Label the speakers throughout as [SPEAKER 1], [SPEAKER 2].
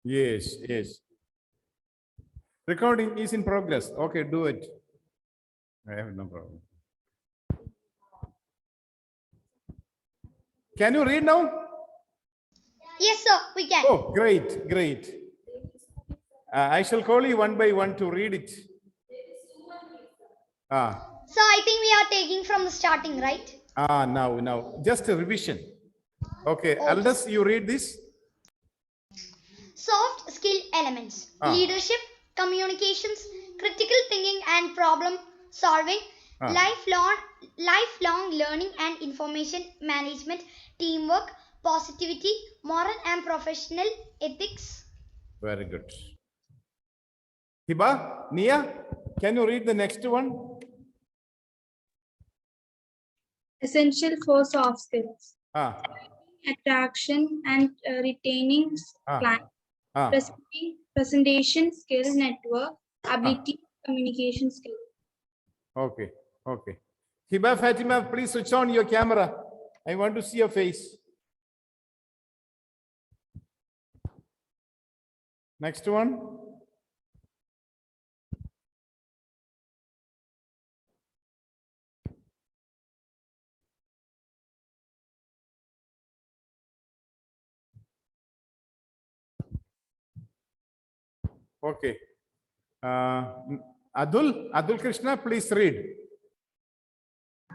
[SPEAKER 1] Yes, yes. Recording is in progress. Okay, do it. I have no problem. Can you read now?
[SPEAKER 2] Yes, sir, we can.
[SPEAKER 1] Oh, great, great. I shall call you one by one to read it.
[SPEAKER 2] So I think we are taking from the starting, right?
[SPEAKER 1] Now, just a revision. Okay, Aldous, you read this.
[SPEAKER 2] Soft skill elements: leadership, communications, critical thinking and problem solving, lifelong learning and information management, teamwork, positivity, moral and professional ethics.
[SPEAKER 1] Very good. Hiba, Nia, can you read the next one?
[SPEAKER 3] Essential for soft skills.
[SPEAKER 1] Ah,
[SPEAKER 3] Attraction and retaining clients. Presentation skill, network, ability, communication skill.
[SPEAKER 1] okay, okay. Hiba Fatima, please switch on your camera. I want to see your face. Next one. Okay. Adul Krishna, please read.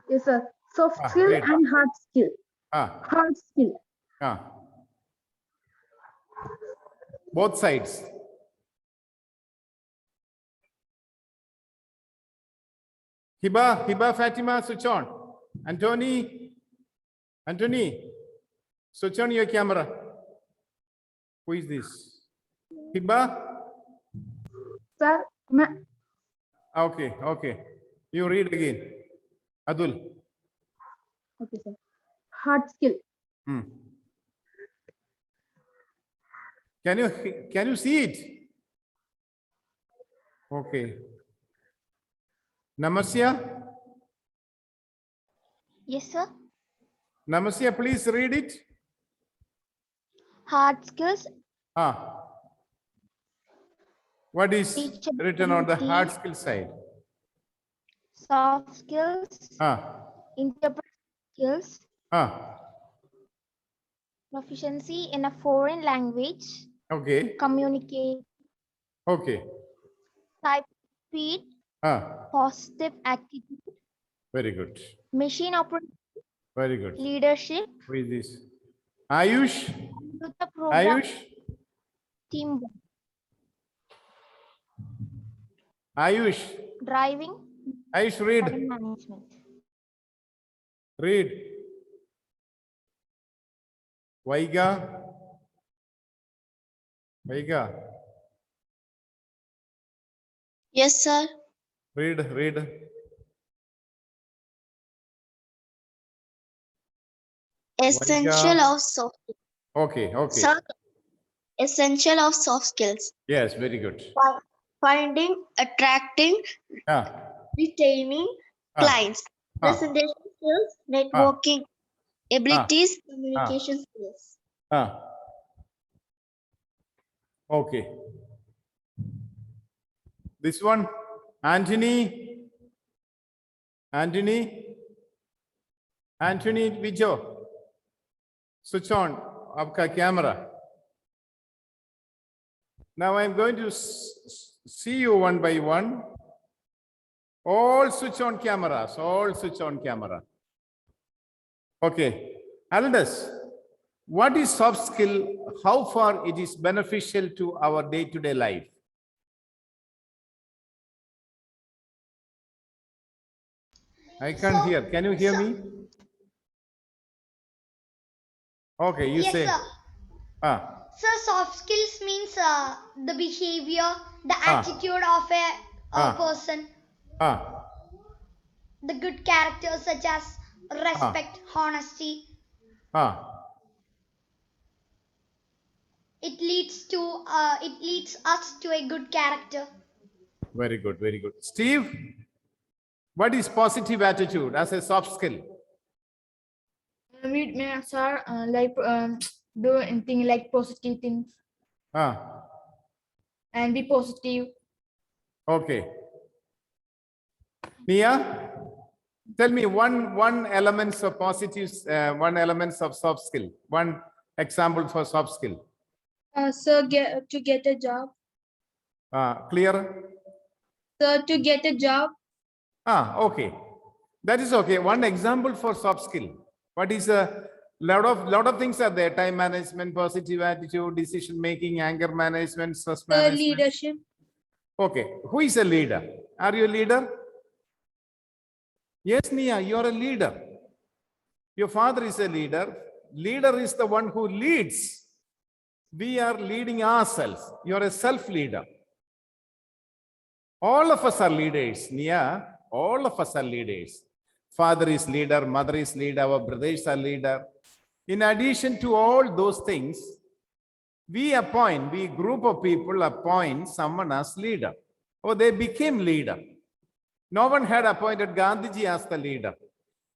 [SPEAKER 4] Yes, sir. Soft skill
[SPEAKER 1] read.
[SPEAKER 4] and hard skill.
[SPEAKER 1] Ah,
[SPEAKER 4] Hard skill.
[SPEAKER 1] both sides. Hiba Fatima, switch on. Anthony, switch on your camera. Who is this? Hiba?
[SPEAKER 4] Sir,
[SPEAKER 1] Okay, okay. You read again. Adul.
[SPEAKER 4] okay, sir. Hard skill.
[SPEAKER 1] Can you see it? Okay. Namasya?
[SPEAKER 2] Yes, sir.
[SPEAKER 1] Namasya, please read it.
[SPEAKER 2] Hard skills:
[SPEAKER 1] What is written on the hard
[SPEAKER 2] teachability.
[SPEAKER 1] skill side?
[SPEAKER 2] Soft skills, interpretation skills, proficiency in a foreign language,
[SPEAKER 1] Okay.
[SPEAKER 2] communicate,
[SPEAKER 1] Okay.
[SPEAKER 2] type speed, positive attitude,
[SPEAKER 1] Very good.
[SPEAKER 2] machine operation,
[SPEAKER 1] Very good.
[SPEAKER 2] leadership,
[SPEAKER 1] Who is this? Ayush?
[SPEAKER 2] computer program,
[SPEAKER 1] Ayush?
[SPEAKER 2] teamwork,
[SPEAKER 1] Ayush?
[SPEAKER 2] driving,
[SPEAKER 1] Ayush, read.
[SPEAKER 2] time management.
[SPEAKER 1] Read. Vaiga?
[SPEAKER 5] Yes, sir.
[SPEAKER 1] Read.
[SPEAKER 5] Essential of soft.
[SPEAKER 1] Okay.
[SPEAKER 5] Sir, essential of soft skills.
[SPEAKER 1] Yes, very good.
[SPEAKER 5] Finding, attracting, retaining clients. Presentation skills, networking abilities, communication skills.
[SPEAKER 1] Okay. This one, Anthony Vijo. Switch on आपका camera. Now I'm going to see you one by one. All switch on cameras. Okay. Aldous, what is soft skill? How far it is beneficial to our day-to-day life? I can't hear. Can you hear me? Okay, you
[SPEAKER 2] Yes,
[SPEAKER 1] say.
[SPEAKER 2] sir. So soft skills means the behavior, the attitude of a person, the good characters such as respect, honesty. It leads us to a good character.
[SPEAKER 1] Very good. Steve, what is positive attitude as a soft skill?
[SPEAKER 6] We sir, like do anything like positive things.
[SPEAKER 3] and be positive.
[SPEAKER 1] Okay. Nia, tell me one elements of positives, one elements of soft skill. One example for soft skill.
[SPEAKER 3] Sir, to get a job.
[SPEAKER 1] Clear?
[SPEAKER 3] Sir, to get a job.
[SPEAKER 1] Okay. That is okay. One example for soft skill. What is a lot of things are there? Time management, positive attitude, decision making, anger management, stress management.
[SPEAKER 3] Leadership.
[SPEAKER 1] Okay. Who is a leader? Are you a leader? Yes, Nia, you are a leader. Your father is a leader. Leader is the one who leads. We are leading ourselves. You are a self-leader. All of us are leaders, Nia. All of us are leaders. Father is leader, mother is leader, our brothers are leader. In addition to all those things, we group of people appoint someone as leader. Or they became leader. No one had appointed Gandhiji as the leader.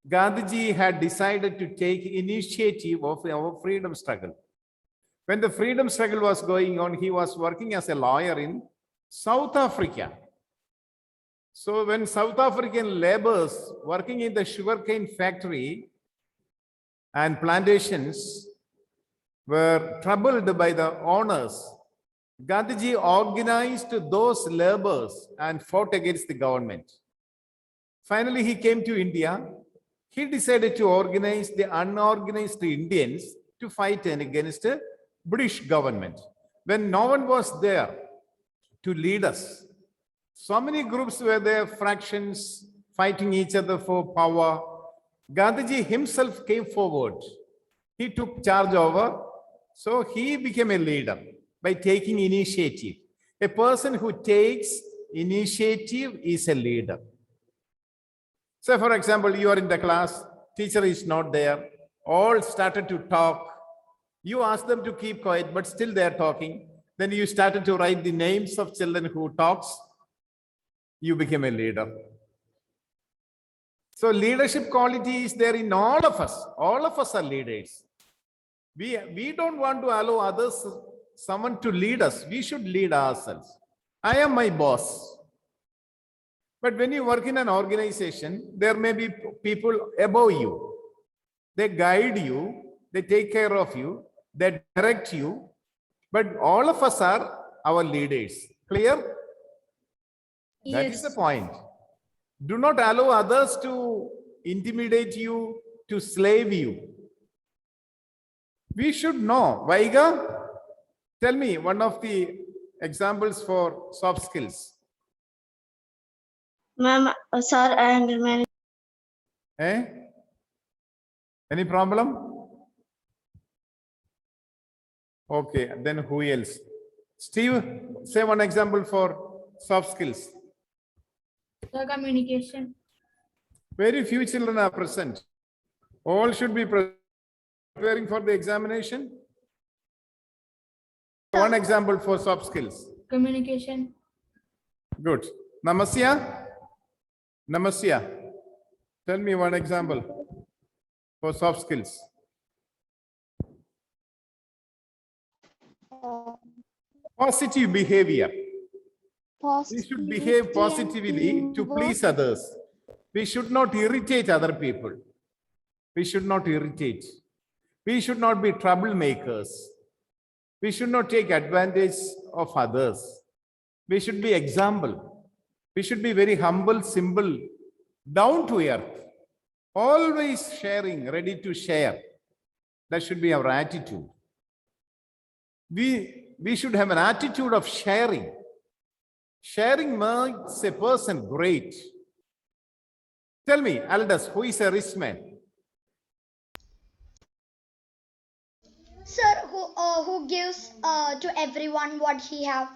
[SPEAKER 1] Gandhiji had decided to take initiative of our freedom struggle. When the freedom struggle was going on, he was working as a lawyer in South Africa. So when South African laborers working in the sugarcane factory and plantations were troubled by the owners, Gandhiji organized those laborers and fought against the government. Finally, he came to India. He decided to organize the unorganized Indians to fight against the British government. When no one was there to lead us, so many groups were there, fractions fighting each other for power. Gandhiji himself came forward. He took charge over. So he became a leader by taking initiative. A person who takes initiative is a leader. So for example, you are in the class, teacher is not there, all started to talk. You ask them to keep quiet, but still they are talking. Then you started to write the names of children who talks. You became a leader. So leadership quality is there in all of us. All of us are leaders. We don't want to allow others, someone to lead us. We should lead ourselves. I am my boss. But when you work in an organization, there may be people above you. They guide you. They take care of you. They direct you. But all of us are our leaders. Clear? That is the point. Do not allow others to intimidate you, to slave you. We should know. Vaiga, tell me one of the examples for soft skills.
[SPEAKER 5] Ma'am, sir, anger management.
[SPEAKER 1] Any problem? Okay, then who else? Steve, say one example for soft skills.
[SPEAKER 3] The communication.
[SPEAKER 1] Very few children are present. All should be preparing for the examination. One example for soft skills.
[SPEAKER 3] Communication.
[SPEAKER 1] Good. Namasya? Namasya, tell me one example for soft skills. Positive behavior. We should behave positively to please others. We should not irritate other people. We should not irritate. We should not be troublemakers. We should not take advantage of others. We should be example. We should be very humble, simple, down to earth. Always sharing, ready to share. That should be our attitude. We should have an attitude of sharing. Sharing makes a person great. Tell me, Aldous, who is a rich man?
[SPEAKER 2] Sir, who gives to everyone what he have.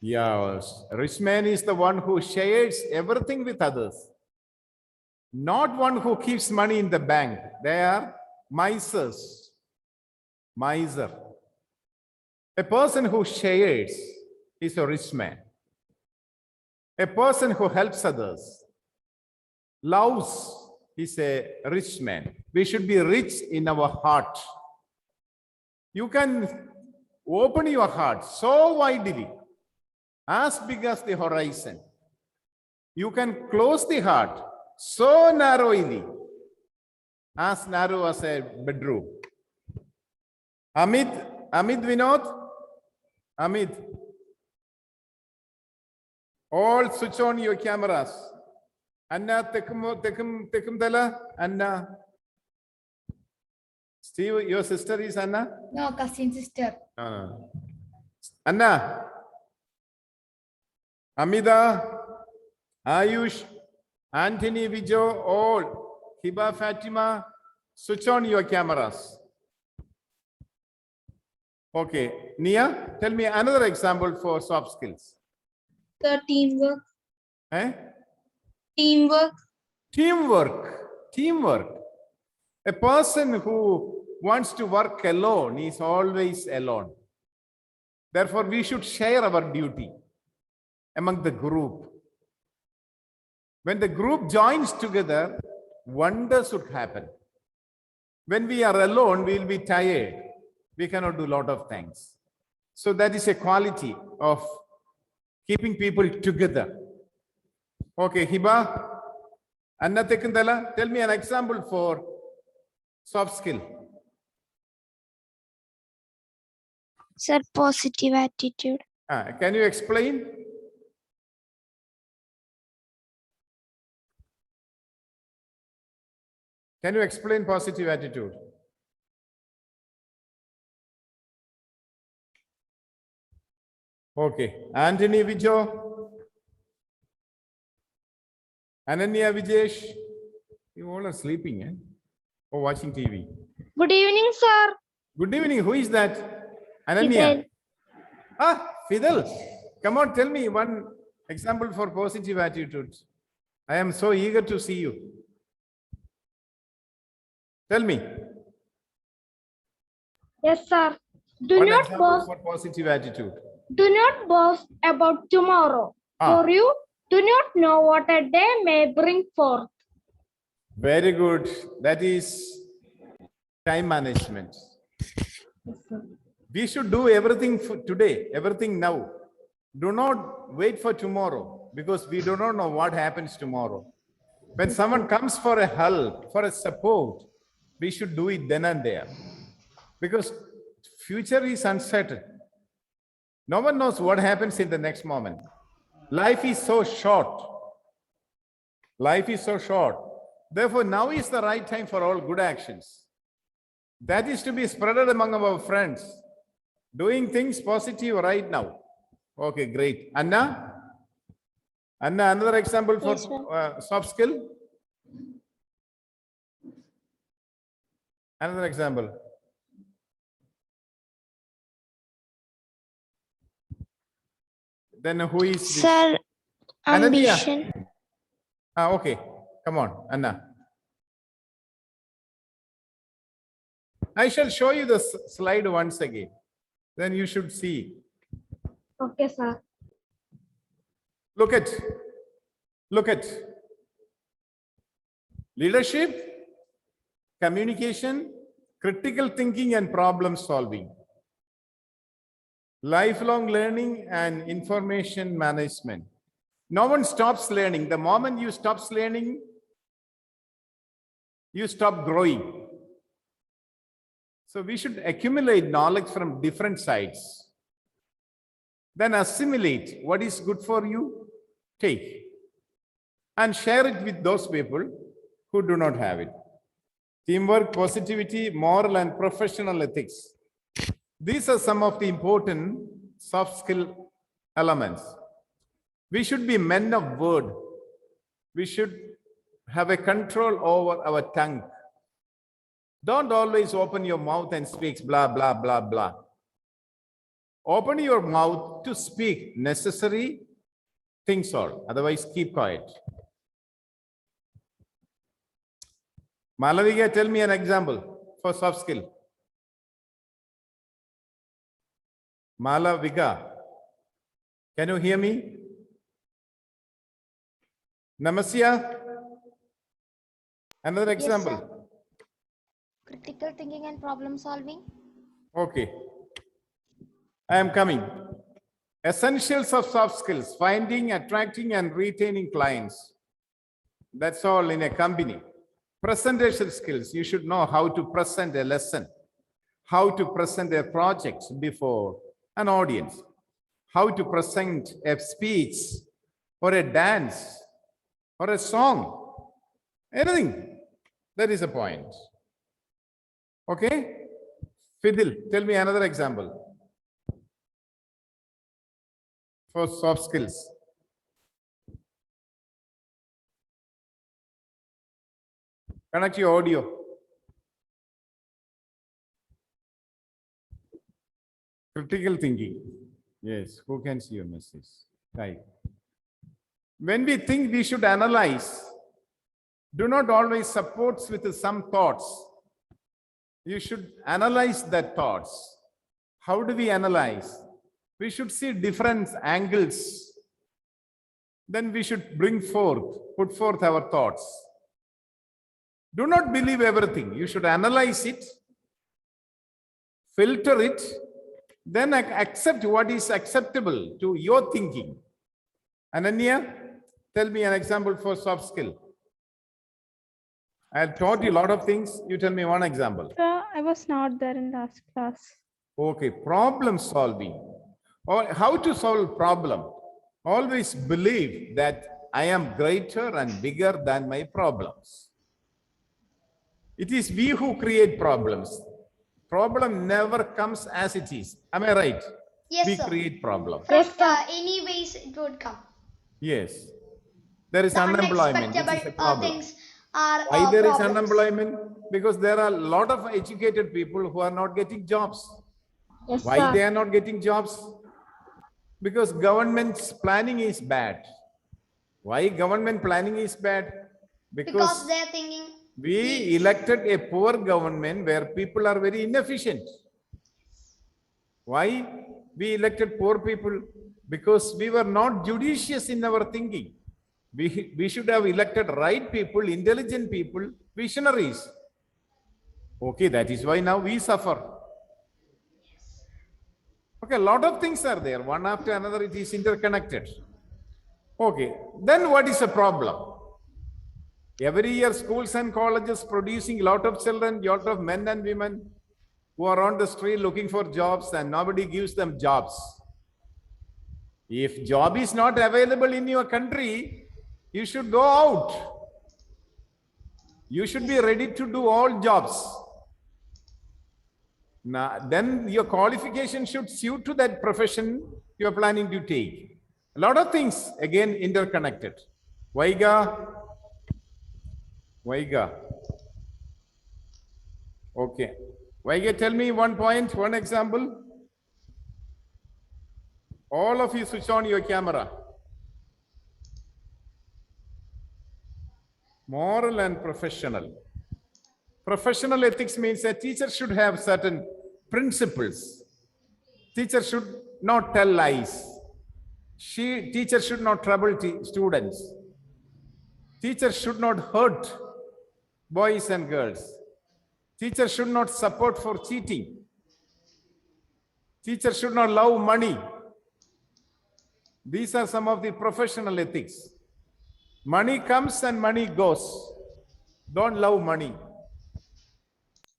[SPEAKER 1] Yes, rich man is the one who shares everything with others. Not one who keeps money in the bank. They are misers. Miser. A person who shares is a rich man. A person who helps others, loves, is a rich man. We should be rich in our heart. You can open your heart so widely. as big as the horizon. You can close the heart so narrowly, as narrow as a bedroom. Amit Vinod, Amit, all switch on your cameras. Anna Tekum Dala, Anna. Steve, your sister is Anna?
[SPEAKER 2] No, cousin sister.
[SPEAKER 1] No. Anna, Amida, Ayush, Anthony, Vijo, all, Hiba, Fatima, switch on your cameras. Okay, Nia, tell me another example for soft skills.
[SPEAKER 3] The teamwork.
[SPEAKER 1] Eh?
[SPEAKER 3] Teamwork.
[SPEAKER 1] Teamwork. A person who wants to work alone is always alone. Therefore, we should share our duty among the group. When the group joins together, wonders would happen. When we are alone, we will be tired. We cannot do a lot of things. So that is a quality of keeping people together. Okay, Hiba, Anna Tekundala, tell me an example for soft skill.
[SPEAKER 5] Sir, positive attitude.
[SPEAKER 1] Can you explain? Can you explain positive attitude? Okay, Anthony Vijo, Ananya Vijesh, you all are sleeping, eh? Or watching TV.
[SPEAKER 4] Good evening, sir.
[SPEAKER 1] Good evening. Who is that? Ananya. Fidel. Come on, tell me one example for positive attitude. I am so eager to see you. Tell me.
[SPEAKER 4] Yes, sir. Do
[SPEAKER 1] One
[SPEAKER 4] not
[SPEAKER 1] example
[SPEAKER 4] boast.
[SPEAKER 1] for positive attitude.
[SPEAKER 4] Do not boast about tomorrow, for you do not know what a day may bring forth.
[SPEAKER 1] Very good. That is time management. We should do everything for today, everything now. Do not wait for tomorrow, because we do not know what happens tomorrow. When someone comes for a help, for a support, we should do it then and there, because future is uncertain. No one knows what happens in the next moment. Life is so short. Life is so short. Therefore, now is the right time for all good actions. That is to be spreaded among our friends. Doing things positive right now. Okay, great. Anna? Anna, another example for soft skill? Another example. Then who is this?
[SPEAKER 5] Sir,
[SPEAKER 1] Ananya.
[SPEAKER 5] ambition.
[SPEAKER 1] Okay, come on, Anna. I shall show you the slide once again. Then you should see.
[SPEAKER 4] Okay, sir.
[SPEAKER 1] Look at leadership, communication, critical thinking and problem solving, lifelong learning and information management. No one stops learning. The moment you stop learning, you stop growing. So we should accumulate knowledge from different sides. Then assimilate what is good for you, take, and share it with those people who do not have it. Teamwork, positivity, moral and professional ethics. These are some of the important soft skill elements. We should be men of word. We should have a control over our tongue. Don't always open your mouth and speak blah, blah, blah, blah. Open your mouth to speak necessary things all. Otherwise, keep quiet. Malavika, tell me an example for soft skill. Malavika, can you hear me? Namasya, another example.
[SPEAKER 2] Yes, critical thinking and problem solving.
[SPEAKER 1] Okay. I am coming. Essentials of soft skills: finding, attracting, and retaining clients. That's all in a company. Presentation skills: you should know how to present a lesson, how to present a project before an audience, how to present a speech or a dance or a song, anything. That is a point. Okay? Fidil, tell me another example for soft skills. Connect your audio. Critical thinking. Yes, who can see your message? Right. When we think we should analyze, do not always support with some thoughts. You should analyze that thoughts. How do we analyze? We should see different angles. Then we should put forth our thoughts. Do not believe everything. You should analyze it, filter it, then accept what is acceptable to your thinking. Ananya, tell me an example for soft skill. I have taught you a lot of things. You tell me one example.
[SPEAKER 6] Sir, I was not there in last class.
[SPEAKER 1] Okay, problem solving. Or how to solve problem. Always believe that I am greater and bigger than my problems. It is we who create problems. Problem never comes as it is. Am I right?
[SPEAKER 2] Yes,
[SPEAKER 1] We
[SPEAKER 2] sir.
[SPEAKER 1] create problem.
[SPEAKER 2] From anyways it would come.
[SPEAKER 1] Yes. There is
[SPEAKER 2] The
[SPEAKER 1] unemployment. It is a
[SPEAKER 2] unexpected
[SPEAKER 1] problem.
[SPEAKER 2] things are
[SPEAKER 1] Why there is
[SPEAKER 2] problems.
[SPEAKER 1] unemployment? Because there are a lot of educated people who are not getting jobs.
[SPEAKER 4] Yes,
[SPEAKER 1] Why
[SPEAKER 4] sir.
[SPEAKER 1] they are not getting jobs? Because government's planning is bad. Why government planning is bad?
[SPEAKER 2] Because they're thinking
[SPEAKER 1] We elected a poor government where people are very inefficient. Why we elected poor people? Because we were not judicious in our thinking. We should have elected right people, intelligent people, visionaries. Okay, that is why now we suffer. Okay, a lot of things are there. One after another, it is interconnected. Okay, then what is the problem? Every year, schools and colleges producing a lot of children, a lot of men and women who are on the street looking for jobs, and nobody gives them jobs. If job is not available in your country, you should go out. You should be ready to do all jobs. Now, then your qualification should suit to that profession you are planning to take. A lot of things, again, interconnected. Vaiga. Okay. Vaiga, tell me one point, one example. All of you switch on your camera. Moral and professional. Professional ethics means a teacher should have certain principles. Teacher should not tell lies. Teacher should not trouble students. Teacher should not hurt boys and girls. Teacher should not support for cheating. Teacher should not love money. These are some of the professional ethics. Money comes and money goes. Don't love money.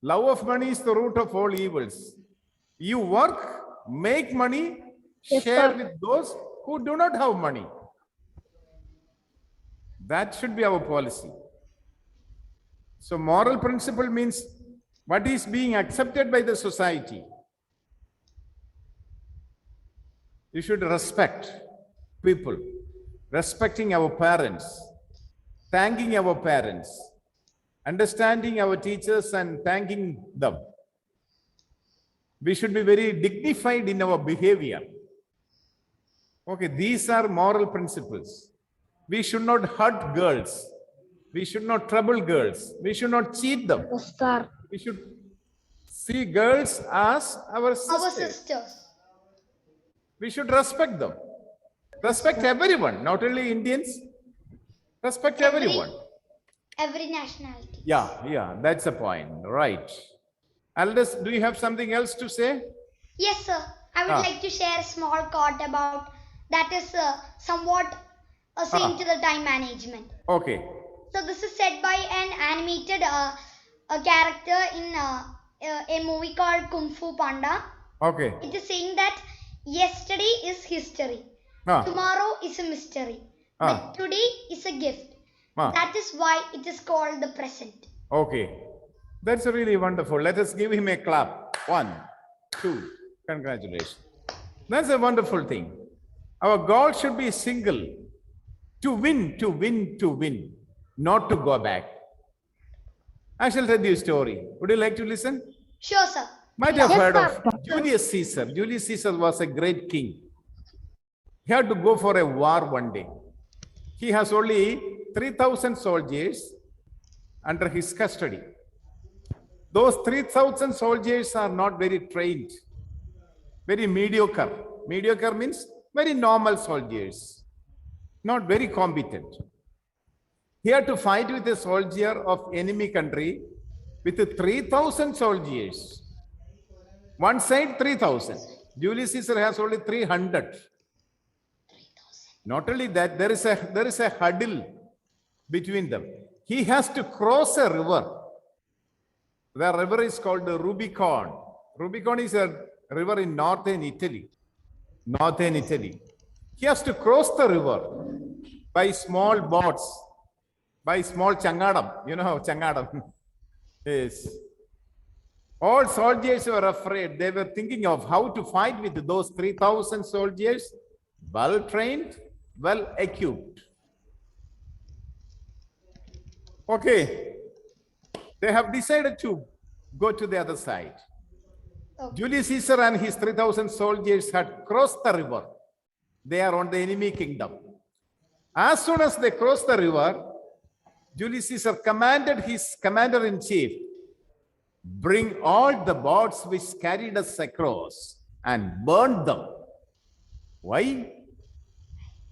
[SPEAKER 1] Love of money is the root of all evils. You work, make money,
[SPEAKER 4] Yes,
[SPEAKER 1] share
[SPEAKER 4] sir.
[SPEAKER 1] with those who do not have money. That should be our policy. So moral principle means what is being accepted by the society. You should respect people, respecting our parents, thanking our parents, understanding our teachers and thanking them. We should be very dignified in our behavior. Okay, these are moral principles. We should not hurt girls. We should not trouble girls. We should not cheat them.
[SPEAKER 4] Yes, sir.
[SPEAKER 1] We should see girls as our sisters.
[SPEAKER 2] our sisters.
[SPEAKER 1] We should respect them. Respect everyone, not only Indians. Respect everyone.
[SPEAKER 2] Every nationality.
[SPEAKER 1] Yeah, that's the point. Right. Aldous, do you have something else to say?
[SPEAKER 2] Yes, sir. I would like to share a small quote about that is somewhat same to the time management.
[SPEAKER 1] Okay.
[SPEAKER 2] So this is said by an animated a character in a movie called Kung Fu Panda.
[SPEAKER 1] Okay.
[SPEAKER 2] It is saying that yesterday is history,
[SPEAKER 1] Ah.
[SPEAKER 2] tomorrow is a mystery, but today is a gift.
[SPEAKER 1] Ah.
[SPEAKER 2] That is why it is called the present.
[SPEAKER 1] Okay. That's really wonderful. Let us give him a clap. 1, 2. Congratulations. That's a wonderful thing. Our goal should be single. To win, to win, to win. Not to go back. I shall tell you a story. Would you like to listen?
[SPEAKER 2] Sure, sir.
[SPEAKER 1] Might have heard of Julius Caesar. Julius Caesar was a great king. He had to go for a war one day. He has only 3,000 soldiers under his custody. Those 3,000 soldiers are not very trained, very mediocre. Mediocre means very normal soldiers, not very competent. He had to fight with a soldier of enemy country with 3,000 soldiers. One side 3,000. Julius Caesar has only 300. Not only that, there is a hurdle between them. He has to cross a river. The river is called the Rubicon. Rubicon is a river in northern Italy. Northern Italy. He has to cross the river by small boats, by small changadam. You know how changadam is. All soldiers were afraid. They were thinking of how to fight with those 3,000 soldiers, well trained, well equipped. Okay. They have decided to go to the other side.
[SPEAKER 2] Okay.
[SPEAKER 1] Julius Caesar and his 3,000 soldiers had crossed the river. They are on the enemy kingdom. As soon as they crossed the river, Julius Caesar commanded his commander-in-chief, bring all the boats which carried us across and burn them. Why?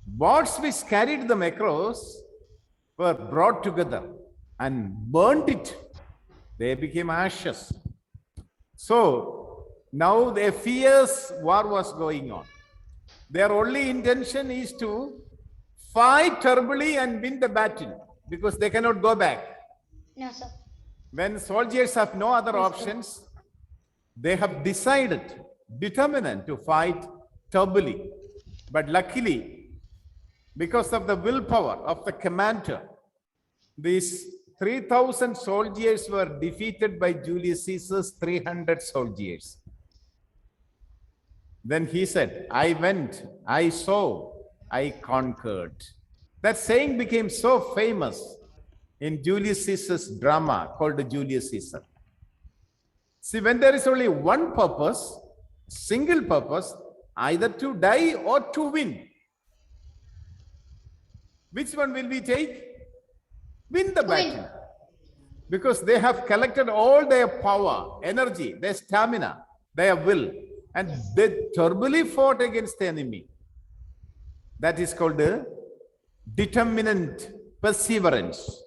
[SPEAKER 1] Boats which carried them across were brought together and burnt it. They became ashes. So now a fierce war was going on. Their only intention is to fight terribly and win the battle because they cannot go back.
[SPEAKER 2] No, sir.
[SPEAKER 1] When soldiers have no other options, they have decided, determined to fight terribly. But luckily, because of the willpower of the commander, these 3,000 soldiers were defeated by Julius Caesar's 300 soldiers. Then he said, I went, I saw, I conquered. That saying became so famous in Julius Caesar's drama called Julius Caesar. See, when there is only one purpose, single purpose, either to die or to win, which one will we take? Win the battle. Because they have collected all their power, energy, their stamina, their will, and they terribly fought against the enemy. That is called determinant perseverance,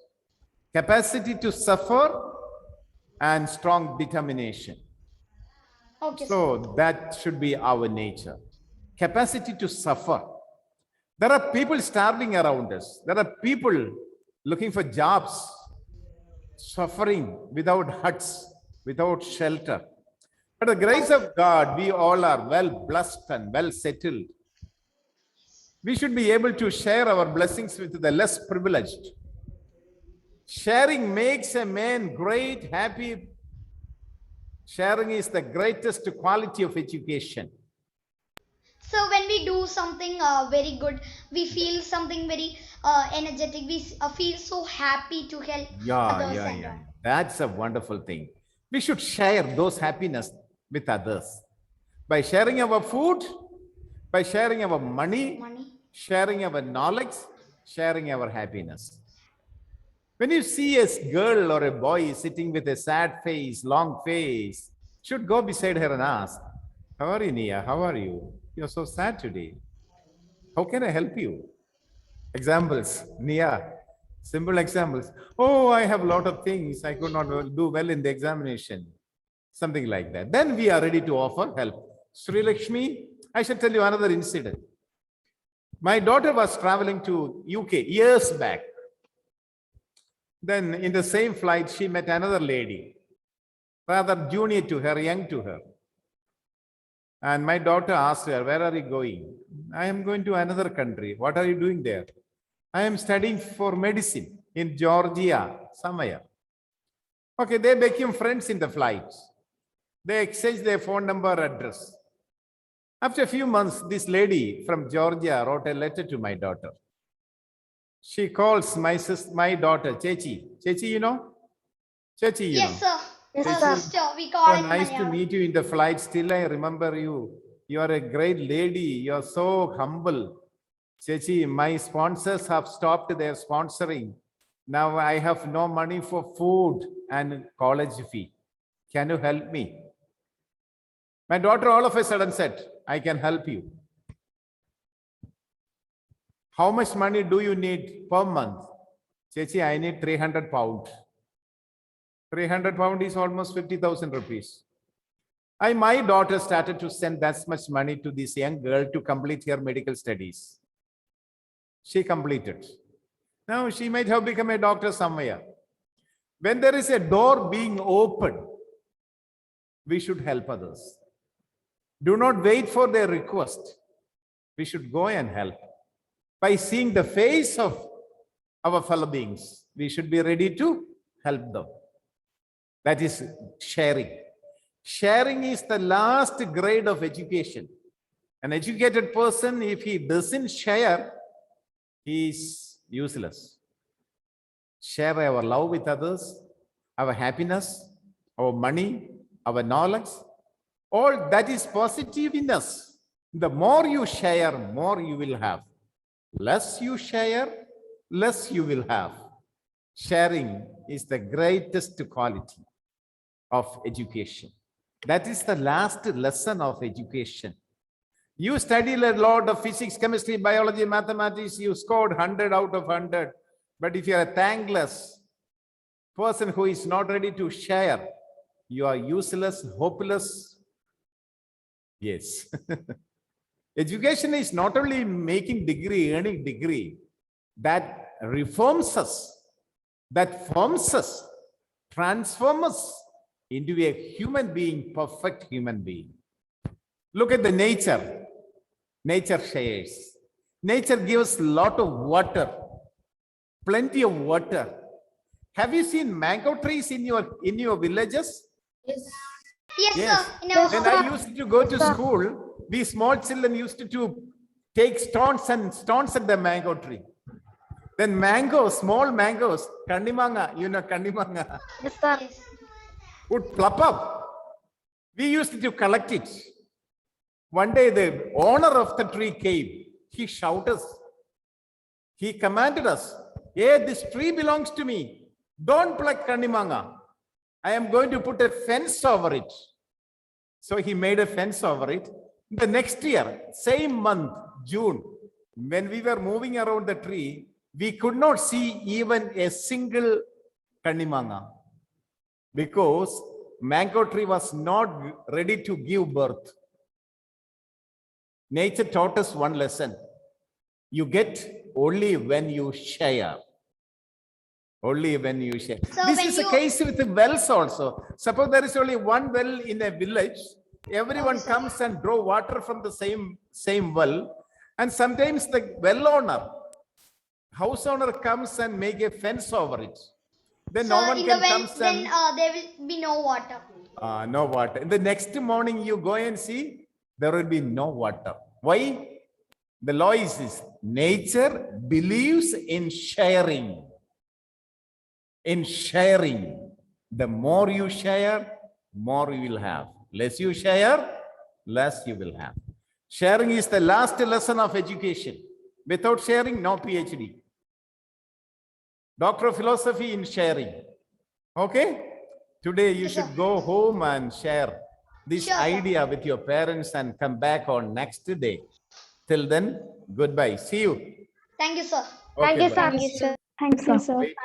[SPEAKER 1] capacity to suffer, and strong determination.
[SPEAKER 2] Okay.
[SPEAKER 1] So that should be our nature. Capacity to suffer. There are people starving around us. There are people looking for jobs, suffering without huts, without shelter. By the grace of God, we all are well blessed and well settled. We should be able to share our blessings with the less privileged. Sharing makes a man great, happy. Sharing is the greatest quality of education.
[SPEAKER 2] So when we do something very good, we feel something very energetic. We feel so happy to help others.
[SPEAKER 1] Yeah. That's a wonderful thing. We should share those happiness with others. By sharing our food, by sharing our money, sharing our knowledge, sharing our happiness. When you see a girl or a boy sitting with a sad face, long face, should go beside her and ask, how are you, Nia? How are you? You're so sad today. How can I help you? Examples, Nia, simple examples. Oh, I have a lot of things. I could not do well in the examination. Something like that. Then we are ready to offer help. Sri Lakshmi, I shall tell you another incident. My daughter was traveling to UK years back. Then in the same flight, she met another lady, rather junior to her, young to her. And my daughter asked her, where are you going? I am going to another country. What are you doing there? I am studying for medicine in Georgia, somewhere. Okay, they became friends in the flight. They exchanged their phone number, address. After a few months, this lady from Georgia wrote a letter to my daughter. She calls my daughter, Chechi. Chechi, you know? Chechi, you know?
[SPEAKER 2] Yes, sir.
[SPEAKER 4] Yes,
[SPEAKER 2] Her
[SPEAKER 4] sir.
[SPEAKER 2] sister. We call
[SPEAKER 1] So
[SPEAKER 2] it
[SPEAKER 1] nice to
[SPEAKER 2] Maya.
[SPEAKER 1] meet you in the flight. Still, I remember you. You are a great lady. You are so humble. Chechi, my sponsors have stopped their sponsoring. Now I have no money for food and college fee. Can you help me? My daughter all of a sudden said, I can help you. How much money do you need per month? Chechi, I need 300 pounds. 300 pounds is almost 50,000 rupees. My daughter started to send that much money to this young girl to complete her medical studies. She completed. Now she might have become a doctor somewhere. When there is a door being opened, we should help others. Do not wait for their request. We should go and help. By seeing the face of our fellow beings, we should be ready to help them. That is sharing. Sharing is the last grade of education. An educated person, if he doesn't share, he is useless. Share our love with others, our happiness, our money, our knowledge, all that is positive in us. The more you share, more you will have. Less you share, less you will have. Sharing is the greatest quality of education. That is the last lesson of education. You studied a lot of physics, chemistry, biology, mathematics, you scored 100 out of 100. But if you are a thankless person who is not ready to share, you are useless, hopeless. Yes. Education is not only making degree, earning degree, that reforms us, that forms us, transforms us into a human being, perfect human being. Look at the nature. Nature shares. Nature gives a lot of water, plenty of water. Have you seen mango trees in your villages?
[SPEAKER 2] Yes,
[SPEAKER 1] Yes.
[SPEAKER 2] sir. In our
[SPEAKER 1] When
[SPEAKER 2] house.
[SPEAKER 1] I used to go to school, we small children used to take stones at the mango tree. Then mangoes, small mangoes, kandimanga, you know kandimanga,
[SPEAKER 4] Yes, sir.
[SPEAKER 2] Yes.
[SPEAKER 1] would plop up. We used to collect it. One day the owner of the tree came. He shouted us. He commanded us, hey, this tree belongs to me. Don't pluck kandimanga. I am going to put a fence over it. So he made a fence over it. The next year, same month, June, when we were moving around the tree, we could not see even a single kandimanga because mango tree was not ready to give birth. Nature taught us one lesson. You get only when you share. Only when you share.
[SPEAKER 2] So
[SPEAKER 1] This
[SPEAKER 2] when
[SPEAKER 1] is a
[SPEAKER 2] you-
[SPEAKER 1] case with the wells also. Suppose there is only one well in a village. Everyone
[SPEAKER 2] Okay, sir.
[SPEAKER 1] comes and draw water from the same well. And sometimes the well owner, house owner comes and make a fence over it. Then no
[SPEAKER 2] So
[SPEAKER 1] one
[SPEAKER 2] in the
[SPEAKER 1] can
[SPEAKER 2] well,
[SPEAKER 1] come
[SPEAKER 2] then
[SPEAKER 1] and
[SPEAKER 2] there will be no water.
[SPEAKER 1] no water. In the next morning you go and see, there will be no water. Why? The law is this. Nature believes in sharing. In sharing. The more you share, more you will have. Less you share, less you will have. Sharing is the last lesson of education. Without sharing, no PhD. Doctor of Philosophy in sharing. Okay? Today you
[SPEAKER 2] Yes, sir.
[SPEAKER 1] should go home and share this
[SPEAKER 2] Sure, sir.
[SPEAKER 1] idea with your parents and come back on next day. Till then, goodbye. See you.
[SPEAKER 2] Thank you, sir.
[SPEAKER 4] Thank
[SPEAKER 1] Okay,
[SPEAKER 4] you,
[SPEAKER 1] bye.
[SPEAKER 4] sir.
[SPEAKER 6] Thank you, sir.